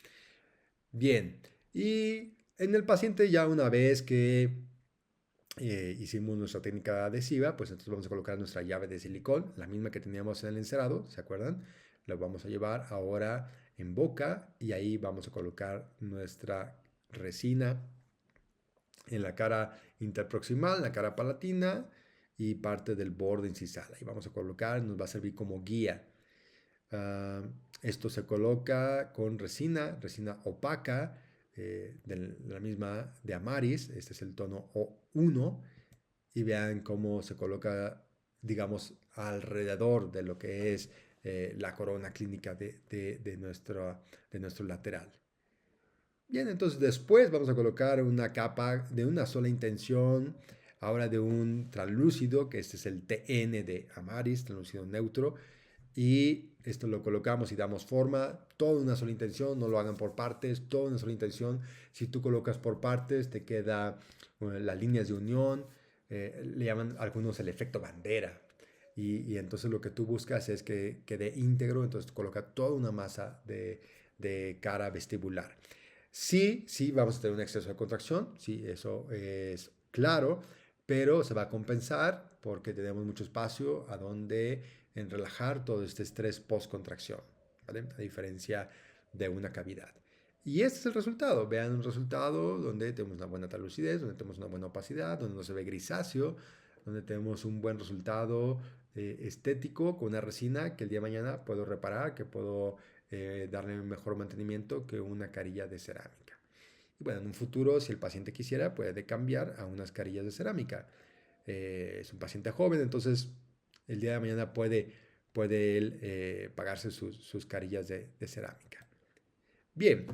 Bien, y en el paciente ya una vez que hicimos nuestra técnica adhesiva, pues entonces vamos a colocar nuestra llave de silicón, la misma que teníamos en el encerado, ¿se acuerdan? La vamos a llevar ahora en boca y ahí vamos a colocar nuestra resina en la cara interproximal, la cara palatina y parte del borde incisal. Ahí vamos a colocar, nos va a servir como guía. Esto se coloca con resina opaca de la misma de Amaris. Este es el tono O1 y vean cómo se coloca, digamos, alrededor de lo que es la corona clínica de nuestro lateral. Bien, entonces después vamos a colocar una capa de una sola intención, ahora de un translúcido, que este es el TN de Amaris, translúcido neutro, y esto lo colocamos y damos forma, toda una sola intención, no lo hagan por partes, toda una sola intención. Si tú colocas por partes, te queda las líneas de unión, le llaman algunos el efecto bandera. Y entonces lo que tú buscas es que quede íntegro, entonces coloca toda una masa de cara vestibular. Sí, sí, vamos a tener un exceso de contracción, sí, eso es claro, pero se va a compensar porque tenemos mucho espacio a donde en relajar todo este estrés post-contracción, ¿vale? A diferencia de una cavidad. Y este es el resultado. Vean un resultado donde tenemos una buena lucidez, donde tenemos una buena opacidad, donde no se ve grisáceo, donde tenemos un buen resultado estético con una resina que el día de mañana puedo reparar, que puedo darle un mejor mantenimiento que una carilla de cerámica. Y bueno, en un futuro, si el paciente quisiera, puede cambiar a unas carillas de cerámica. Es un paciente joven, entonces el día de mañana puede él pagarse sus carillas de cerámica. Bien,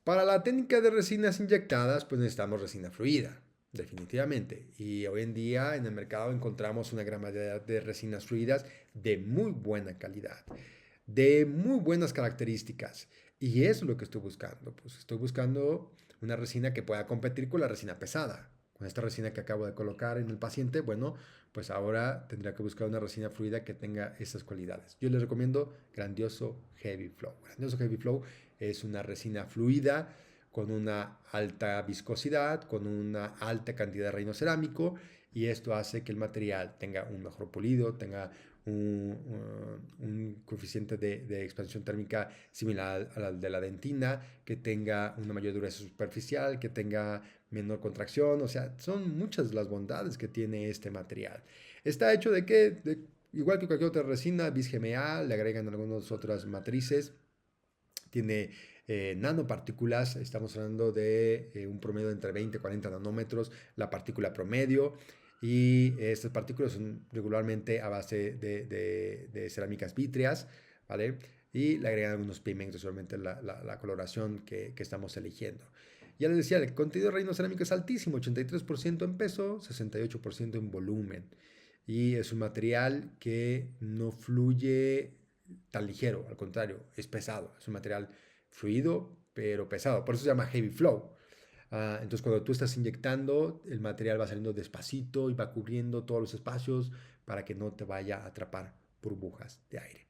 para la técnica de resinas inyectadas, pues necesitamos resina fluida, definitivamente. Y hoy en día en el mercado encontramos una gran variedad de resinas fluidas de muy buena calidad, de muy buenas características. Y eso es lo que estoy buscando. Pues estoy buscando una resina que pueda competir con la resina pesada. Con esta resina que acabo de colocar en el paciente, bueno, pues ahora tendría que buscar una resina fluida que tenga esas cualidades. Yo les recomiendo Grandioso Heavy Flow. Grandioso Heavy Flow es una resina fluida con una alta viscosidad, con una alta cantidad de reino cerámico y esto hace que el material tenga un mejor pulido, tenga un coeficiente de expansión térmica similar al de la dentina, que tenga una mayor dureza superficial, que tenga menor contracción. O sea, son muchas las bondades que tiene este material. Está hecho de que, igual que cualquier otra resina, bis-GMA, le agregan algunas otras matrices. Tiene nanopartículas, estamos hablando de un promedio de entre 20 y 40 nanómetros, la partícula promedio. Y estas partículas son regularmente a base de cerámicas vítreas, ¿vale? Y le agregan algunos pigmentos, obviamente la coloración que estamos eligiendo. Ya les decía, el contenido de relleno cerámico es altísimo, 83% en peso, 68% en volumen. Y es un material que no fluye tan ligero, al contrario, es pesado, es un material fluido pero pesado, por eso se llama heavy flow. Entonces cuando tú estás inyectando, el material va saliendo despacito y va cubriendo todos los espacios para que no te vaya a atrapar burbujas de aire.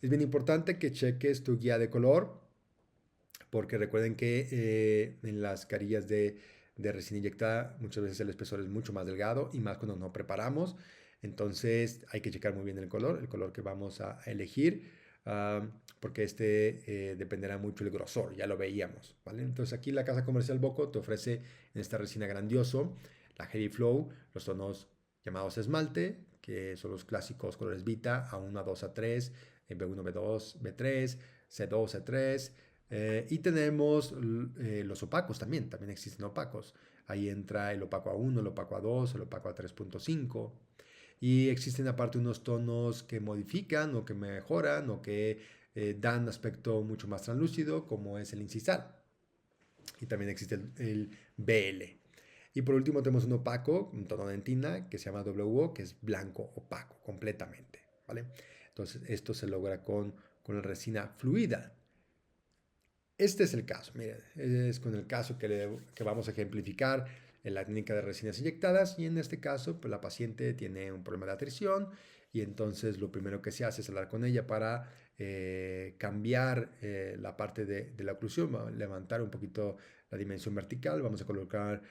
Es bien importante que cheques tu guía de color, porque recuerden que en las carillas de resina inyectada muchas veces el espesor es mucho más delgado y más cuando no preparamos. Entonces hay que checar muy bien el color que vamos a elegir, porque dependerá mucho el grosor, ya lo veíamos, ¿vale? Entonces aquí la casa comercial Boco te ofrece en esta resina grandioso la Heavy Flow, los tonos llamados esmalte, que son los clásicos colores Vita, A1, A2, A3, B1, B2, B3, C2, C3. Y tenemos los opacos también existen opacos. Ahí entra el opaco A1, el opaco A2, el opaco A3.5. Y existen aparte unos tonos que modifican o que mejoran o que dan aspecto mucho más translúcido, como es el incisal. Y también existe el BL. Y por último tenemos un opaco, un tono dentina, que se llama WO, que es blanco opaco completamente, ¿vale? Entonces esto se logra con la resina fluida. Este es el caso, miren, es con el caso que vamos a ejemplificar en la técnica de resinas inyectadas, y en este caso pues, la paciente tiene un problema de atrición, y entonces lo primero que se hace es hablar con ella para cambiar la parte de la oclusión, levantar un poquito la dimensión vertical. Vamos a colocar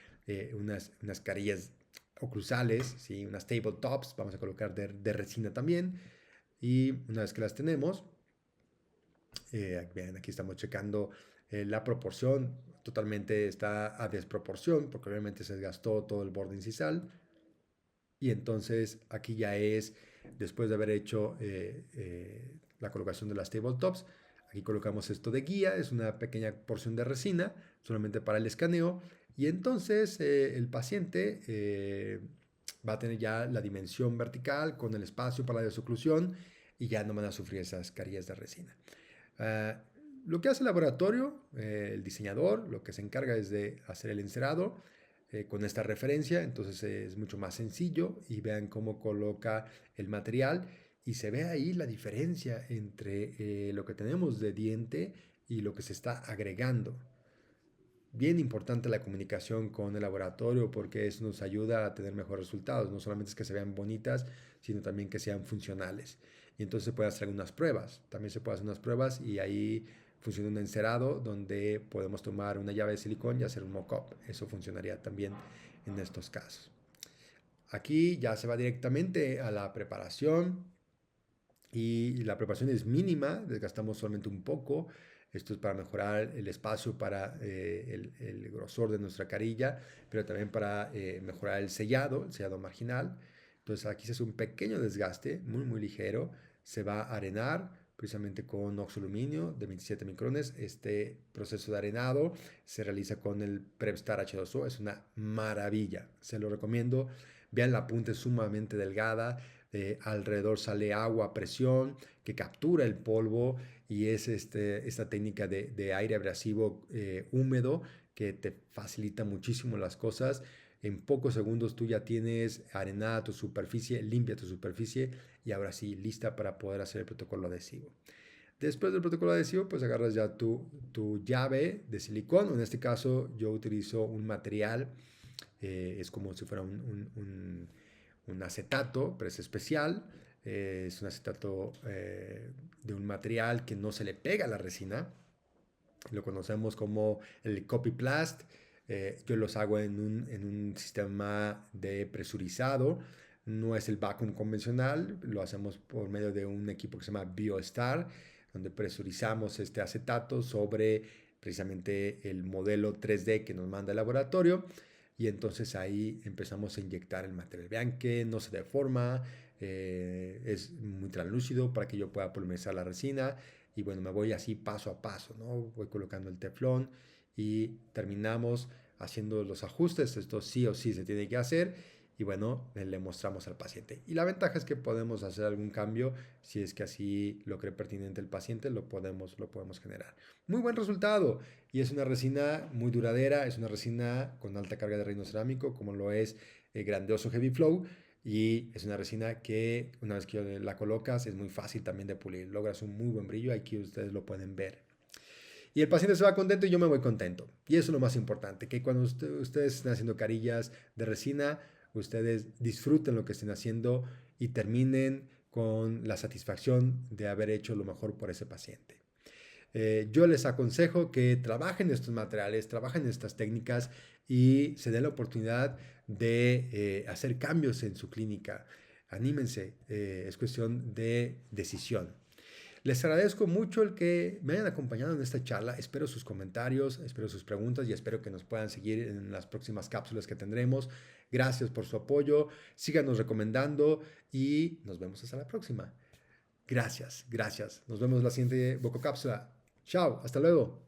unas carillas oclusales, ¿sí? Unas tabletops, vamos a colocar de resina también, y una vez que las tenemos, bien, aquí estamos checando la proporción, totalmente está a desproporción, porque obviamente se desgastó todo el borde incisal. Y entonces aquí ya es, después de haber hecho la colocación de las tabletops, aquí colocamos esto de guía, es una pequeña porción de resina, solamente para el escaneo. Y entonces el paciente va a tener ya la dimensión vertical con el espacio para la desoclusión, y ya no van a sufrir esas carillas de resina. Uh, lo que hace el laboratorio, el diseñador, lo que se encarga es de hacer el encerado con esta referencia. Entonces es mucho más sencillo, y vean cómo coloca el material y se ve ahí la diferencia entre lo que tenemos de diente y lo que se está agregando. Bien importante la comunicación con el laboratorio, porque eso nos ayuda a tener mejores resultados. No solamente es que se vean bonitas, sino también que sean funcionales. Y entonces se puede hacer algunas pruebas. También se puede hacer unas pruebas, y ahí funciona un encerado donde podemos tomar una llave de silicón y hacer un mock-up. Eso funcionaría también en estos casos. Aquí ya se va directamente a la preparación, y la preparación es mínima, desgastamos solamente un poco. Esto es para mejorar el espacio para el grosor de nuestra carilla, pero también para mejorar el sellado marginal. Entonces aquí se hace un pequeño desgaste, muy muy ligero. Se va a arenar precisamente con oxoaluminio de 27 micrones. Este proceso de arenado se realiza con el Prepstar H2O. Es una maravilla, se lo recomiendo. Vean, la punta es sumamente delgada. Alrededor sale agua a presión que captura el polvo, y es esta técnica de aire abrasivo húmedo que te facilita muchísimo las cosas. En pocos segundos tú ya tienes arenada tu superficie, limpia tu superficie, y ahora sí, lista para poder hacer el protocolo adhesivo. Después del protocolo adhesivo, pues agarras ya tu llave de silicón. En este caso yo utilizo un material, es como si fuera un acetato, pero es especial. Es un acetato de un material que no se le pega a la resina. Lo conocemos como el Copyplast. Yo los hago en un sistema de presurizado. no es el vacuum convencional, lo hacemos por medio de un equipo que se llama BioStar, donde presurizamos este acetato sobre precisamente el modelo 3D que nos manda el laboratorio. Y entonces ahí empezamos a inyectar el material. Vean que no se deforma, es muy translúcido para que yo pueda polimerizar la resina. Y bueno, me voy así paso a paso, ¿no? Voy colocando el teflón y terminamos haciendo los ajustes. Esto sí o sí se tiene que hacer. Y bueno, le mostramos al paciente. Y la ventaja es que podemos hacer algún cambio si es que así lo cree pertinente el paciente, lo podemos generar. Muy buen resultado. Y es una resina muy duradera, es una resina con alta carga de reino cerámico, como lo es Grandioso Heavy Flow. Y es una resina que una vez que la colocas es muy fácil también de pulir. Logras un muy buen brillo, aquí ustedes lo pueden ver. Y el paciente se va contento y yo me voy contento. Y eso es lo más importante, que cuando ustedes estén haciendo carillas de resina, ustedes disfruten lo que estén haciendo y terminen con la satisfacción de haber hecho lo mejor por ese paciente. Yo les aconsejo que trabajen estos materiales, trabajen estas técnicas y se den la oportunidad de hacer cambios en su clínica. Anímense, es cuestión de decisión. Les agradezco mucho el que me hayan acompañado en esta charla. Espero sus comentarios, espero sus preguntas y espero que nos puedan seguir en las próximas cápsulas que tendremos. Gracias por su apoyo. Síganos recomendando y nos vemos hasta la próxima. Gracias, gracias. Nos vemos en la siguiente Bococápsula. Chao, hasta luego.